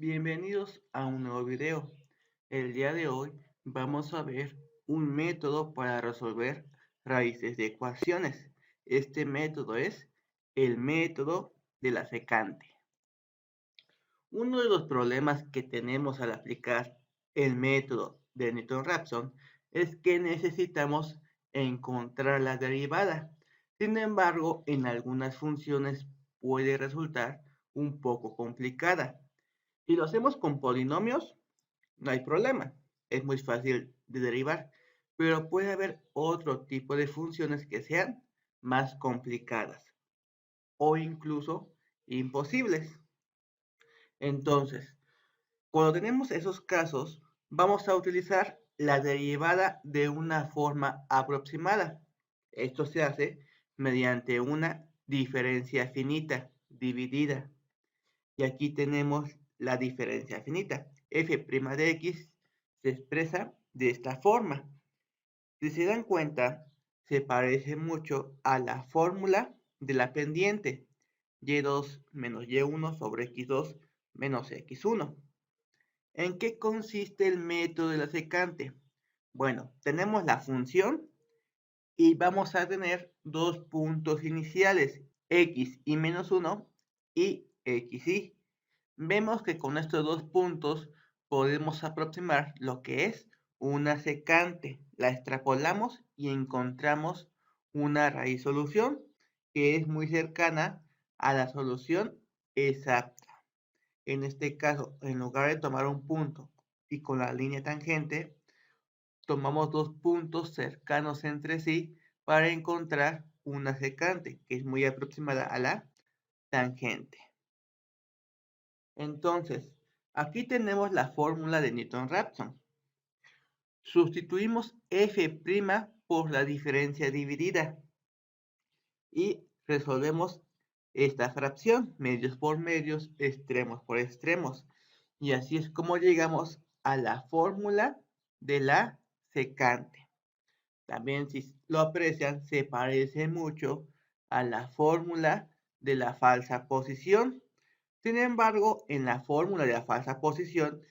Bienvenidos a un nuevo video. El día de hoy vamos a ver un método para resolver raíces de ecuaciones. Este método es el método de la secante. Uno de los problemas que tenemos al aplicar el método de Newton-Raphson es que necesitamos encontrar la derivada. Sin embargo, en algunas funciones puede resultar un poco complicada. Si lo hacemos con polinomios, no hay problema, es muy fácil de derivar, pero puede haber otro tipo de funciones que sean más complicadas o incluso imposibles. Entonces, cuando tenemos esos casos, vamos a utilizar la derivada de una forma aproximada. Esto se hace mediante una diferencia finita dividida. Y aquí tenemos la diferencia finita. F' de x se expresa de esta forma. Si se dan cuenta, se parece mucho a la fórmula de la pendiente. Y2 menos y1 sobre x2 menos x1. ¿En qué consiste el método de la secante? Bueno, tenemos la función y vamos a tener dos puntos iniciales, x y menos 1 y xy. Vemos que con estos dos puntos podemos aproximar lo que es una secante. La extrapolamos y encontramos una raíz solución que es muy cercana a la solución exacta. En este caso, en lugar de tomar un punto y con la línea tangente, tomamos dos puntos cercanos entre sí para encontrar una secante que es muy aproximada a la tangente. Entonces, aquí tenemos la fórmula de Newton-Raphson. Sustituimos f' por la diferencia dividida y resolvemos esta fracción, medios por medios, extremos por extremos. Y así es como llegamos a la fórmula de la secante. También, si lo aprecian, se parece mucho a la fórmula de la falsa posición. Sin embargo, en la fórmula de la falsa posición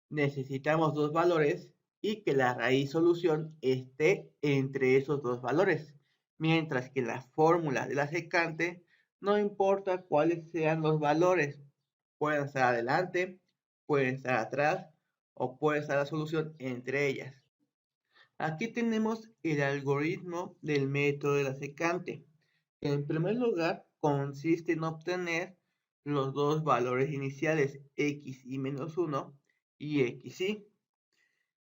necesitamos dos valores y que la raíz solución esté entre esos dos valores. Mientras que en la fórmula de la secante no importa cuáles sean los valores. Pueden estar adelante, pueden estar atrás o puede estar la solución entre ellas. Aquí tenemos el algoritmo del método de la secante. En primer lugar, consiste en obtener los dos valores iniciales x y menos 1 y xy.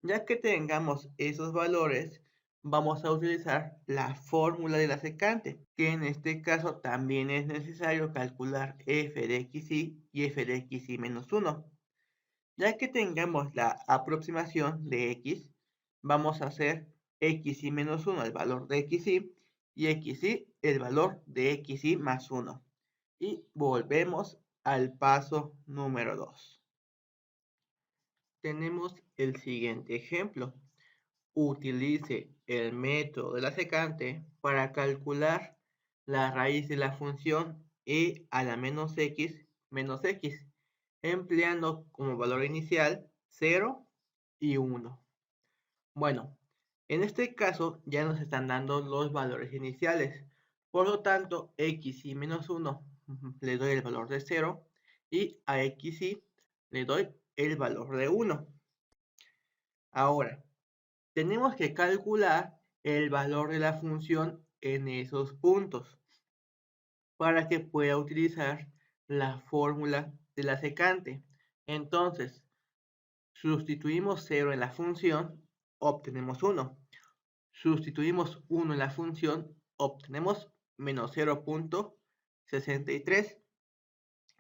Ya que tengamos esos valores, vamos a utilizar la fórmula de la secante, que en este caso también es necesario calcular f de xy y f de xy menos 1. Ya que tengamos la aproximación de x, vamos a hacer xy menos 1 el valor de xy y xy el valor de xy más 1. Y volvemos al paso número 2. Tenemos el siguiente ejemplo. Utilice el método de la secante para calcular la raíz de la función e a la menos x, empleando como valor inicial 0 y 1. Bueno, en este caso ya nos están dando los valores iniciales. Por lo tanto, x y menos 1 le doy el valor de 0 y a xy le doy el valor de 1. Ahora, tenemos que calcular el valor de la función en esos puntos para que pueda utilizar la fórmula de la secante. Entonces, sustituimos 0 en la función, obtenemos 1. Sustituimos 1 en la función, obtenemos menos 0.63.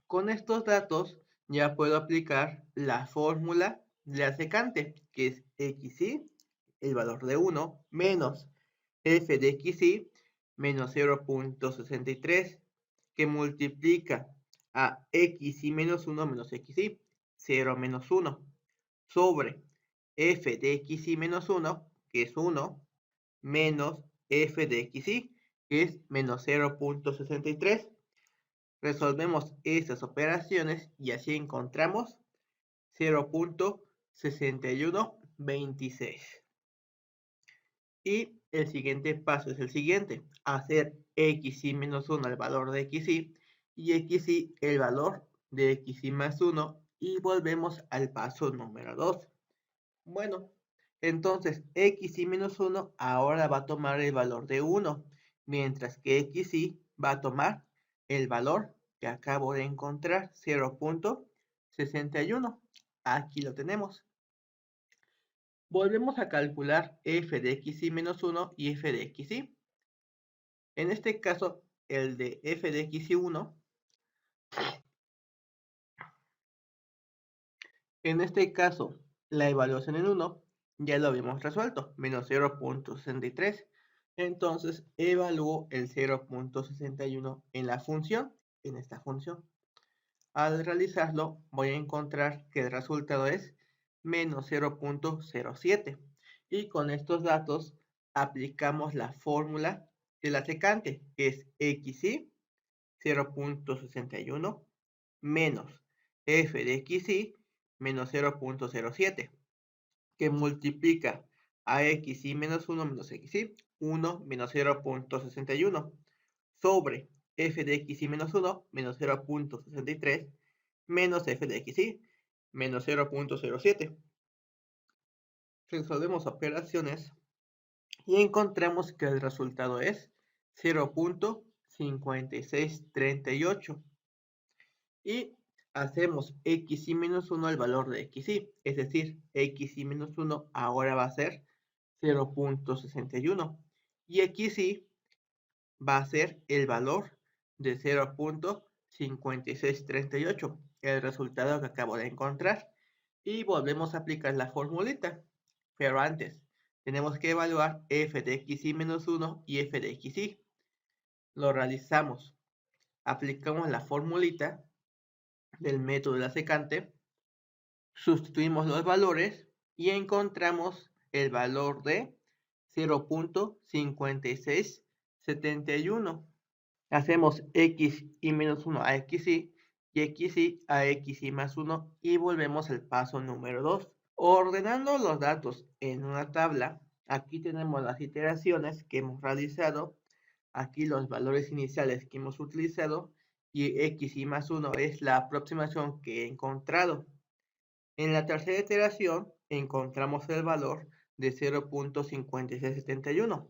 Con estos datos ya puedo aplicar la fórmula de la secante, que es xy, el valor de 1, menos f de xy, menos 0.63, que multiplica a xy menos 1 menos xy, 0 menos 1, sobre f de xy menos 1, que es 1, menos f de xy, que es menos 0.63. Resolvemos estas operaciones y así encontramos 0.6126. Y el siguiente paso es el siguiente, hacer xy menos 1 el valor de xy y xy el valor de xy más 1 y volvemos al paso número 2. Bueno, entonces xy menos 1 ahora va a tomar el valor de 1, mientras que xy va a tomar el valor que acabo de encontrar, 0.61. Aquí lo tenemos. Volvemos a calcular f de xy menos 1 y f de xy. En este caso, el de f de xy1, en este caso, la evaluación en 1 ya lo habíamos resuelto, menos 0.63. Entonces, evalúo el 0.61 en la función, en esta función. Al realizarlo, voy a encontrar que el resultado es menos 0.07. Y con estos datos, aplicamos la fórmula de la secante, que es xy 0.61 menos f de xy menos 0.07, que multiplica a xy menos 1 menos xy, 1 menos 0.61, sobre f de xy menos 1 menos 0.63 menos f de xy menos 0.07. Resolvemos operaciones y encontramos que el resultado es 0.5638. Y hacemos xy menos 1 al valor de xy, es decir, xy menos 1 ahora va a ser 0.61 y xy va a ser el valor de 0.5638, el resultado que acabo de encontrar. Y volvemos a aplicar la formulita, pero antes tenemos que evaluar f de xy menos 1 y f de xy. Lo realizamos, aplicamos la formulita del método de la secante, sustituimos los valores y encontramos el valor de 0.5671. Hacemos xy menos 1 a xy y xy a xy más 1 y volvemos al paso número 2. Ordenando los datos en una tabla, aquí tenemos las iteraciones que hemos realizado, aquí los valores iniciales que hemos utilizado y xy más 1 es la aproximación que he encontrado. En la tercera iteración encontramos el valor de 0.5671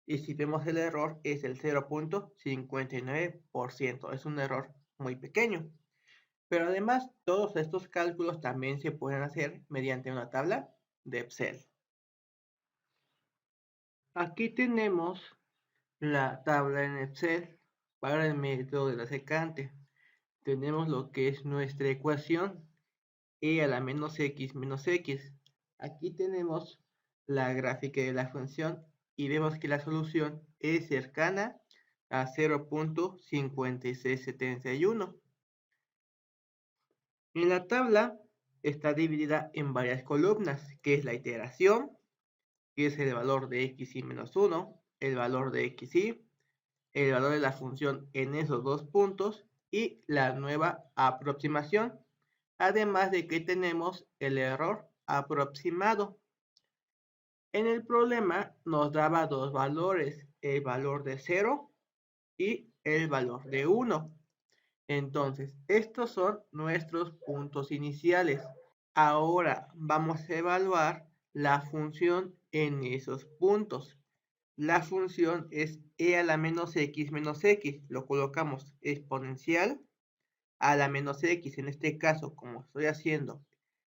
y si vemos el error es el 0.59%, es un error muy pequeño. Pero además todos estos cálculos también se pueden hacer mediante una tabla de Excel. Aquí tenemos la tabla en Excel para el método de la secante. Tenemos lo que es nuestra ecuación e a la menos x menos x. Aquí tenemos la gráfica de la función y vemos que la solución es cercana a 0.5671. En la tabla está dividida en varias columnas, que es la iteración, que es el valor de xy menos 1, el valor de xy, el valor de la función en esos dos puntos y la nueva aproximación, además de que tenemos el error aproximado. En el problema nos daba dos valores, el valor de 0 y el valor de 1. Entonces, estos son nuestros puntos iniciales. Ahora vamos a evaluar la función en esos puntos. La función es e a la menos x, lo colocamos exponencial a la menos x, en este caso, como estoy haciendo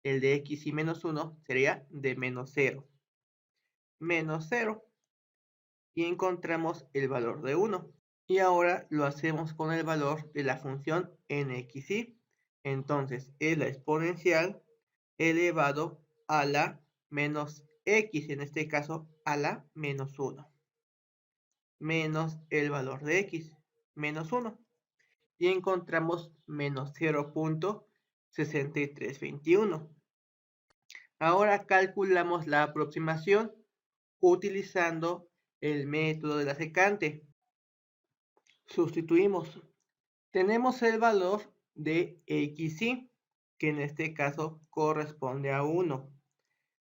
el de x y menos 1, sería de menos 0. Menos 0. Y encontramos el valor de 1. Y ahora lo hacemos con el valor de la función nxy. Entonces, es la exponencial elevado a la menos x, en este caso a la menos 1. Menos el valor de x, menos 1. Y encontramos menos 0.6321. Ahora calculamos la aproximación utilizando el método de la secante. Sustituimos. Tenemos el valor de xy que en este caso corresponde a 1,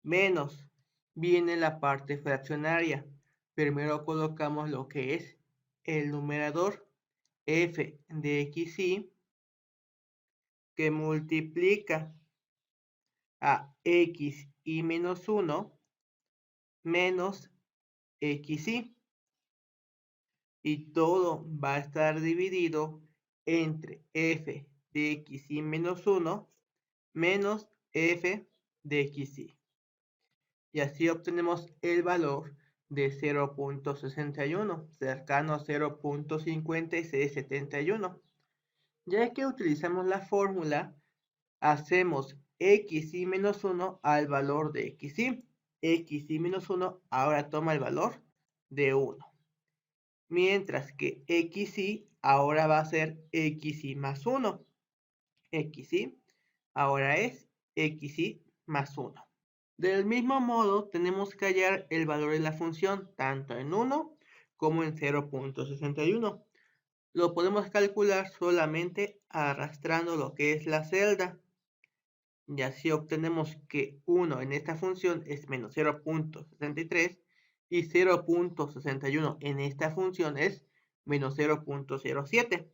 menos, viene la parte fraccionaria. Primero colocamos lo que es el numerador, f de xy, que multiplica a xy menos 1 menos xy, y todo va a estar dividido entre f de xy menos 1 menos f de xy. Y así obtenemos el valor de 0.61, cercano a 0.5671. Ya que utilizamos la fórmula, hacemos xy menos 1 al valor de xy. Xy menos 1 ahora toma el valor de 1. Mientras que xy ahora va a ser xy más 1. Xy ahora es xy más 1. Del mismo modo, tenemos que hallar el valor de la función tanto en 1 como en 0.61. Lo podemos calcular solamente arrastrando lo que es la celda. Y así obtenemos que 1 en esta función es menos 0.63 y 0.61 en esta función es menos 0.07.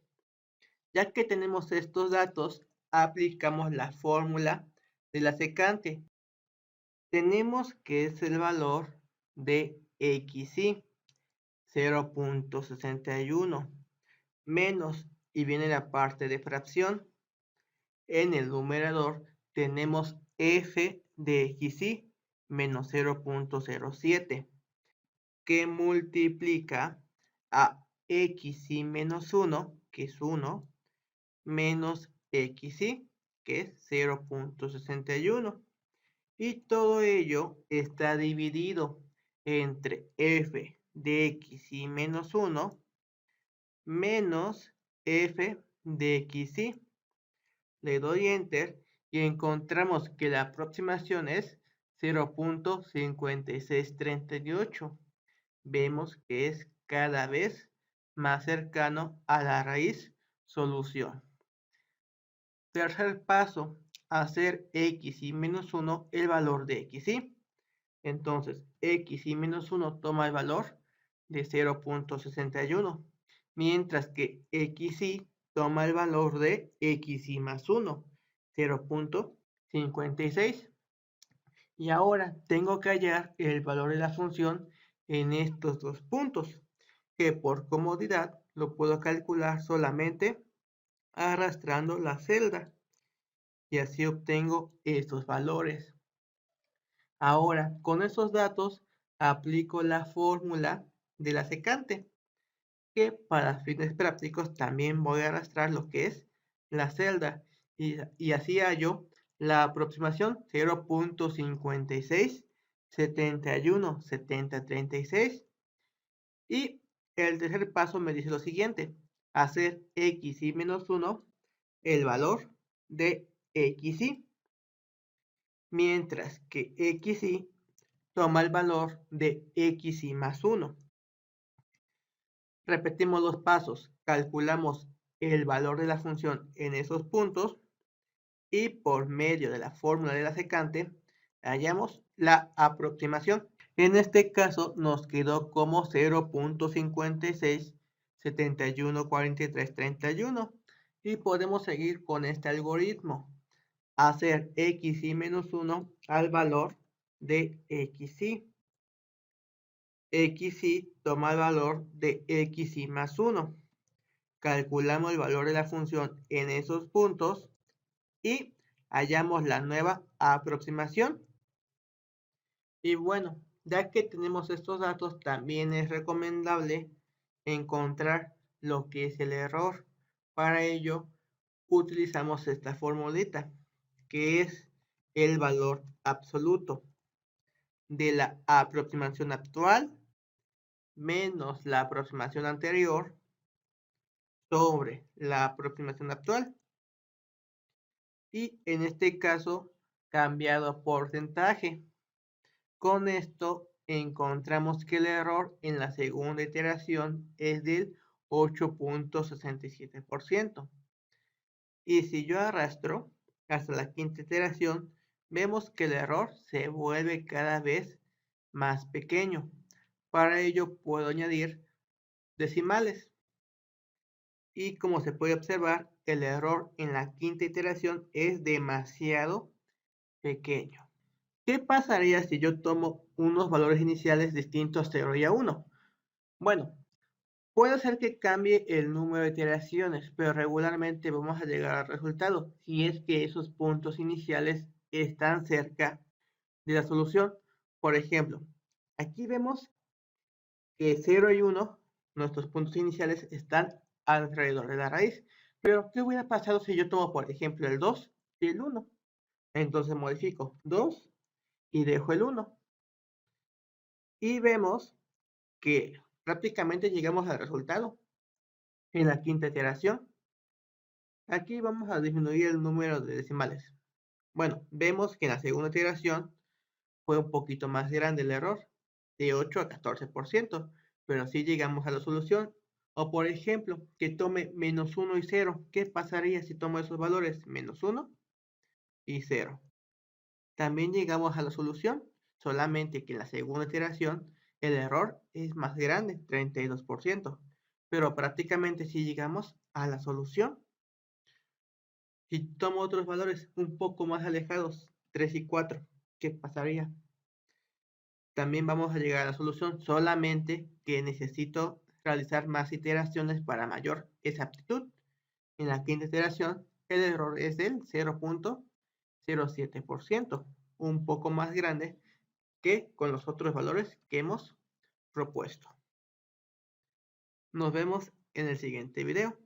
Ya que tenemos estos datos, aplicamos la fórmula de la secante. Tenemos que es el valor de xy, 0.61, menos, y viene la parte de fracción. En el numerador tenemos f de xy menos 0.07, que multiplica a xy menos 1, que es 1, menos xy, que es 0.61. Y todo ello está dividido entre f de xy menos 1 menos f de xy. Le doy enter y encontramos que la aproximación es 0.5638. Vemos que es cada vez más cercano a la raíz solución. Tercer paso, hacer xy menos 1 el valor de xy. Entonces, xy menos 1 toma el valor de 0.61, mientras que xy toma el valor de xy más 1, 0.56. Y ahora tengo que hallar el valor de la función en estos dos puntos, que por comodidad lo puedo calcular solamente arrastrando la celda. Y así obtengo estos valores. Ahora, con esos datos, aplico la fórmula de la secante, que para fines prácticos también voy a arrastrar lo que es la celda. Y así hallo la aproximación 0.56717036. Y el tercer paso me dice lo siguiente: hacer xy menos 1 el valor de xy, mientras que xy toma el valor de xy más 1. Repetimos los pasos, calculamos el valor de la función en esos puntos y por medio de la fórmula de la secante hallamos la aproximación. En este caso nos quedó como 0.56714331 y podemos seguir con este algoritmo. Hacer xy menos 1 al valor de xy. Xy toma el valor de xy más 1. Calculamos el valor de la función en esos puntos y hallamos la nueva aproximación. Y bueno, ya que tenemos estos datos, también es recomendable encontrar lo que es el error. Para ello, utilizamos esta formulita, que es el valor absoluto de la aproximación actual menos la aproximación anterior sobre la aproximación actual. Y en este caso, cambiado a porcentaje. Con esto encontramos que el error en la segunda iteración es del 8.67%. Y si yo arrastro hasta la quinta iteración, vemos que el error se vuelve cada vez más pequeño. Para ello puedo añadir decimales. Y como se puede observar, el error en la quinta iteración es demasiado pequeño. ¿Qué pasaría si yo tomo unos valores iniciales distintos a 0 y a 1? Bueno, puede ser que cambie el número de iteraciones, pero regularmente vamos a llegar al resultado si es que esos puntos iniciales están cerca de la solución. Por ejemplo, aquí vemos que 0 y 1, nuestros puntos iniciales, están alrededor de la raíz. Pero, ¿qué hubiera pasado si yo tomo, por ejemplo, el 2 y el 1? Entonces modifico 2 y dejo el 1. Y vemos que prácticamente llegamos al resultado en la quinta iteración. Aquí vamos a disminuir el número de decimales. Bueno, vemos que en la segunda iteración fue un poquito más grande el error, de 8 a 14%, pero sí llegamos a la solución. O por ejemplo, que tome menos 1 y 0. ¿Qué pasaría si tomo esos valores? Menos 1 y 0. También llegamos a la solución, solamente que en la segunda iteración el error es más grande, 32%, pero prácticamente sí llegamos a la solución. Si tomo otros valores un poco más alejados, 3 y 4, ¿qué pasaría? También vamos a llegar a la solución, solamente que necesito realizar más iteraciones para mayor exactitud. En la quinta iteración, el error es del 0.07%, un poco más grande que con los otros valores que hemos propuesto. Nos vemos en el siguiente video.